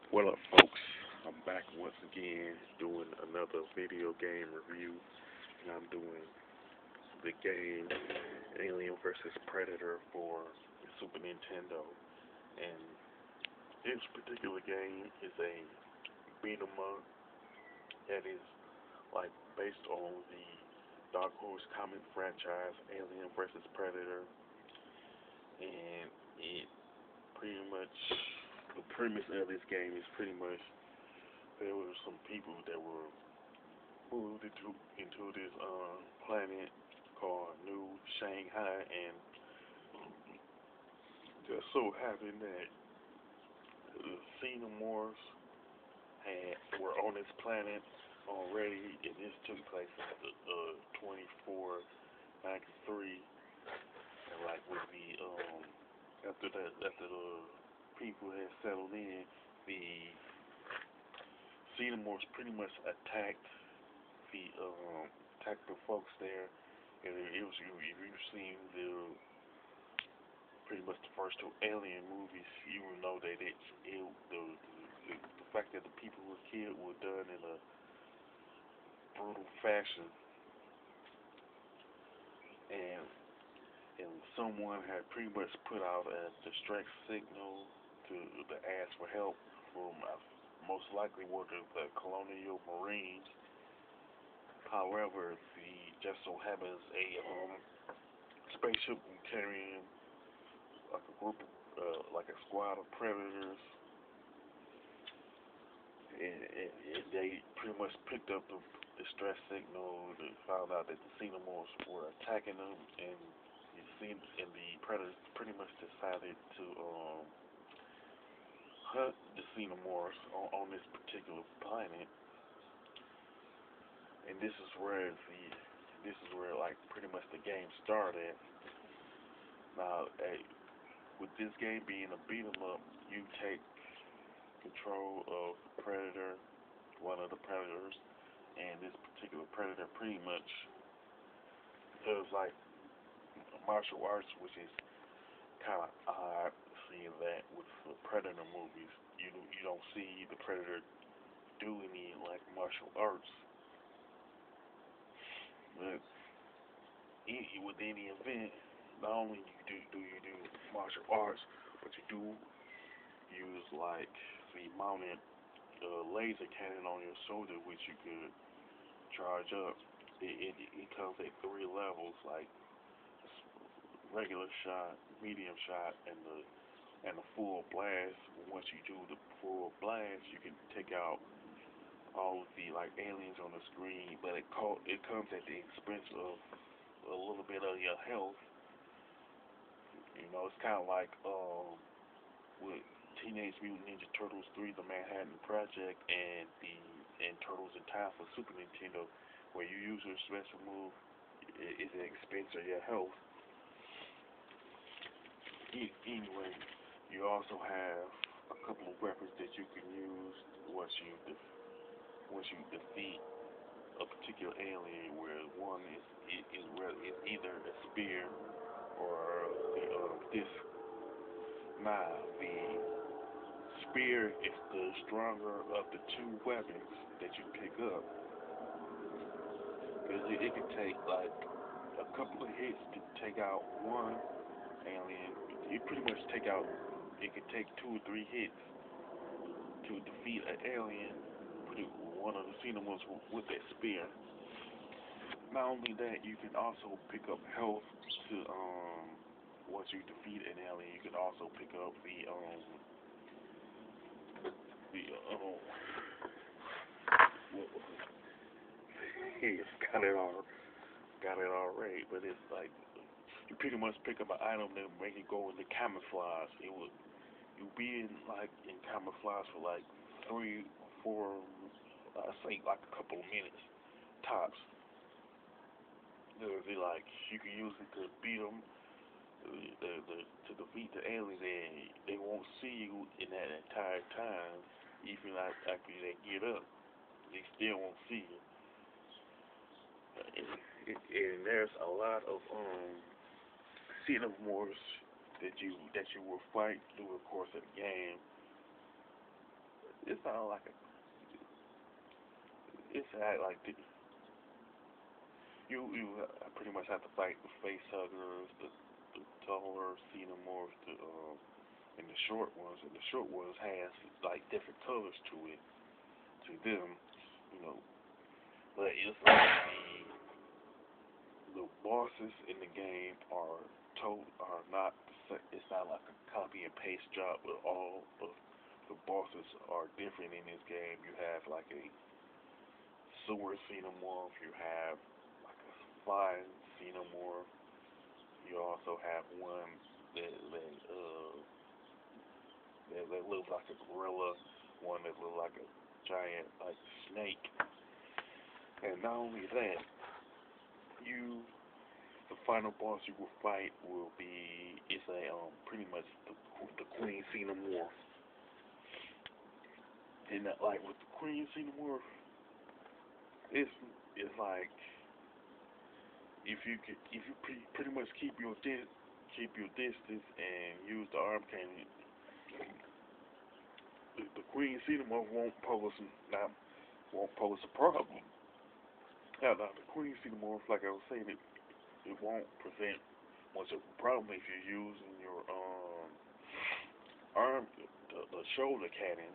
What up, folks? I'm back once again doing another video game review, and I'm doing the game Alien vs. Predator for Super Nintendo. And this particular game is a beat 'em up that is like based on the Dark Horse comic franchise Alien vs. Predator, and it pretty much the premise of this game is pretty much there were some people that were moved into this planet called New Shanghai, and just so happened that the xenomorphs were on this planet already, and this took place in 2493, and like with the after the people had settled in, the xenomorphs pretty much the attacked the folks there, and it was if you've seen the pretty much the first two Alien movies, you will know that the fact that the people who were killed were done in a brutal fashion, and someone had pretty much put out a distress signal to ask for help from most likely were the colonial marines. However, the just so happens a spaceship carrying like a group of, like a squad of predators, and they pretty much picked up the distress signal. They found out that the xenomorphs were attacking them, and the predators pretty much decided to hunt the xenomorphs on this particular planet. And this is where like pretty much the game started. Now, with this game being a beat 'em up, you take control of the predator, one of the predators, and this particular predator pretty much does like martial arts, which is kind of odd seeing that with the Predator movies. You don't see the Predator do any like martial arts, but with any event, not only you do martial arts, but you do use like the mounted laser cannon on your shoulder, which you could charge up. It comes at three levels, like regular shot, medium shot, and the full blast. Once you do the full blast, you can take out all of the like aliens on the screen, but it comes at the expense of a little bit of your health. You know, it's kind of like with Teenage Mutant Ninja Turtles 3: The Manhattan Project, and Turtles in Time for Super Nintendo, where you use your special move is at the expense of your health. Anyway, you also have a couple of weapons that you can use once you defeat a particular alien. Where one is either a spear or the disc. Now, the spear is the stronger of the two weapons that you pick up, because it can take like a couple of hits to take out one alien. You pretty much take out. It can take two or three hits to defeat an alien, one of the xenomorphs with that spear. Not only that, you can also pick up health to once you defeat an alien, you can also pick up the he's got it all right, but it's like you pretty much pick up an item that make it go into camouflage. You'll be in camouflage for like 3 4, I say like a couple of minutes tops. It'll be like you can use it to beat them, to defeat the aliens, and they won't see you in that entire time. Even after they get up, they still won't see you. And there's a lot of xenomorphs that you will fight through the course of the game. it's not like a, it's act like you pretty much have to fight the face huggers, the taller xenomorphs, and the short ones. And the short ones has like different colors to them, you know. But it's like the bosses in the game are not it's not like a copy and paste job, but all of the bosses are different in this game. You have like a sewer xenomorph, you have like a flying xenomorph, you also have one that looks like a gorilla, one that looks like a giant like snake, and not only that, you the final boss you will fight will be it's a pretty much the Queen Xenomorph, and like with the Queen Xenomorph, it's like if you pretty much keep your distance and use the arm cannon, the Queen Xenomorph won't pose a problem. Now the Queen Xenomorph, like I was saying, it won't present much of a problem if you're using your arm, the shoulder cannon.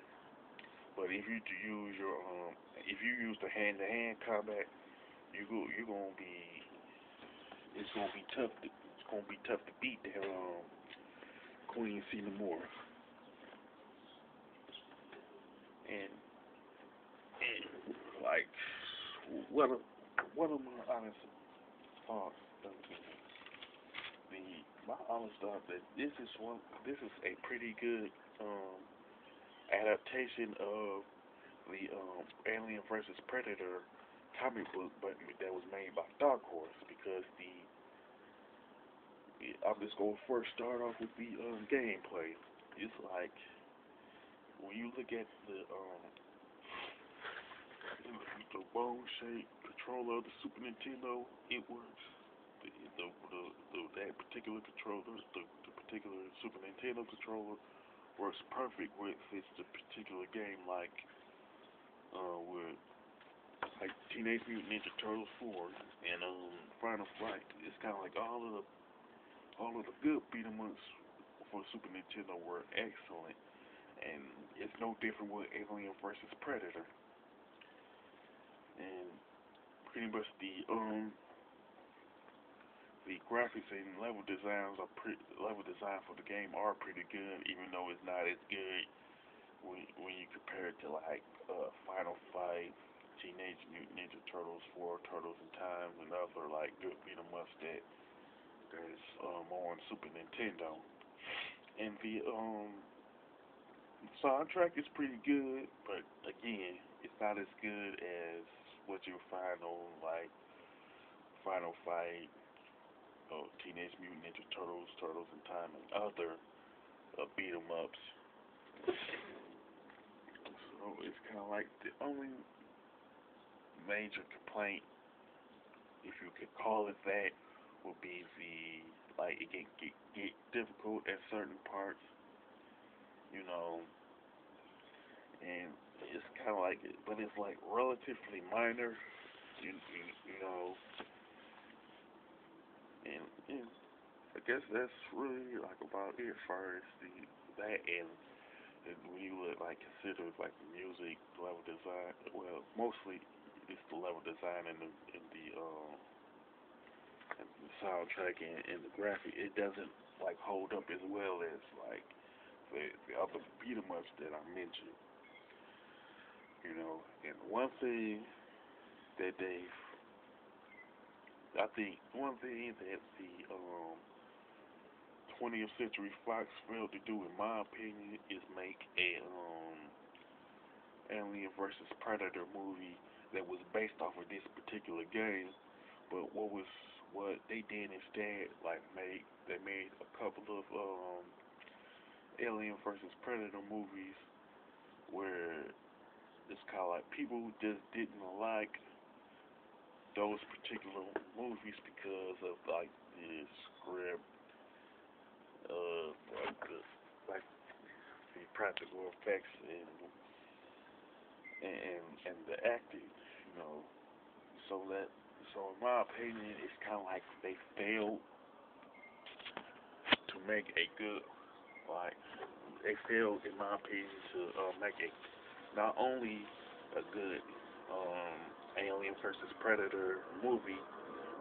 But if you use the hand-to-hand combat, you're gonna be it's gonna be tough to beat that Queen Xenomorph. And like what are what are my honest thoughts? The my honest thought that this is a pretty good um adaptation of the Alien versus Predator comic book, but that was made by Dark Horse because I'm just gonna first start off with the gameplay. It's like when you look at the bone shaped controller of the Super Nintendo, it works. That particular controller, the particular Super Nintendo controller works perfect with this particular game, like with like Teenage Mutant Ninja Turtles 4 and Final Fight. It's kind of like all of the good beat 'em ups for Super Nintendo were excellent, and it's no different with Alien versus Predator. And pretty much the graphics and level design for the game are pretty good, even though it's not as good when you compare it to like Final Fight, Teenage Mutant Ninja Turtles 4, Turtles in Time, and other like good beat 'em ups that's on Super Nintendo. And the soundtrack is pretty good, but again, it's not as good as what you find on like Final Fight, Teenage Mutant Ninja Turtles, Turtles in Time, and other beat 'em ups. So it's kind of like the only major complaint, if you could call it that, would be the like it can get difficult at certain parts, you know, and it's kind of like it, but it's like relatively minor, you know, and I guess that's really like about it as far as that and when you would like consider like the music, level design, well, mostly it's the level design and the soundtrack and the graphic. It doesn't like hold up as well as like the other beat 'em ups that I mentioned. You know, and one thing that I think one thing that the 20th Century Fox failed to do, in my opinion, is make a Alien versus Predator movie that was based off of this particular game. But what they did instead, like they made a couple of Alien versus Predator movies where it's kind of like people just didn't like those particular movies because of like the script, like the practical effects and the acting, you know. So that so in my opinion, it's kind of like they failed to make a good like they failed in my opinion to make a not only a good um, Alien versus Predator movie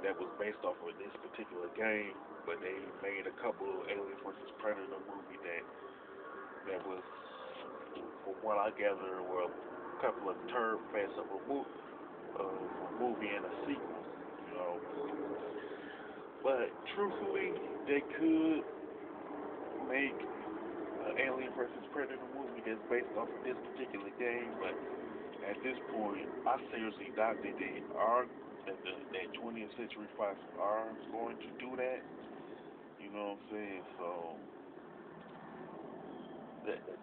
that was based off of this particular game, but they made a couple of Alien versus Predator movie that was, from what I gather, were a couple of turd fest of a movie and a sequel, you know. But truthfully, they could make an Alien versus Predator movie that's based off of this particular game, but at this point, I seriously doubt that they are that 20th Century Fox are going to do that. You know what I'm saying? So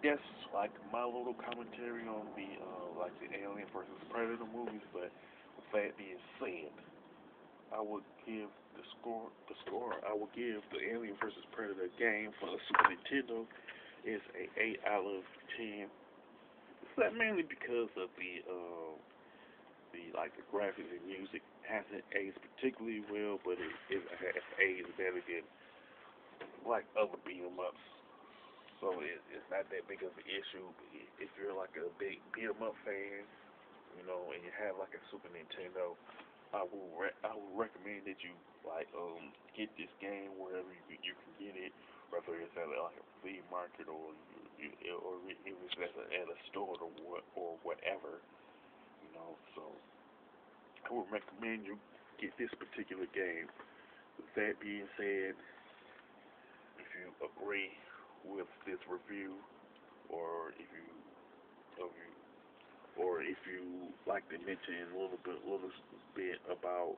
that's like my little commentary on the like the Alien versus Predator movies. But with that being said, I would give the score I would give the Alien versus Predator game for the Super Nintendo is a 8 out of 10. It's not mainly because of the like the graphics and music hasn't aged particularly well, but it has aged better than like other beat 'em ups. So it's not that big of an issue. If you're like a big beat 'em up fan, you know, and you have like a Super Nintendo, I will recommend that you like get this game wherever you can get it, whether it's at like a flea market or if it's at a store or whatever, you know. So I would recommend you get this particular game. With that being said, if you agree with this review, or if you if you like to mention little bit about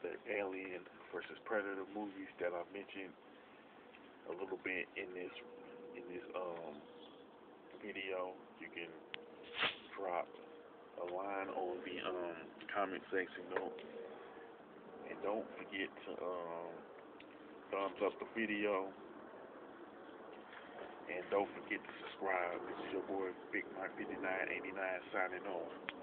the Alien versus Predator movies that I mentioned a little bit in this video, you can drop a line on the comment section. And don't forget to thumbs up the video, and don't forget to subscribe. This is your boy Big Mike 5989 signing off.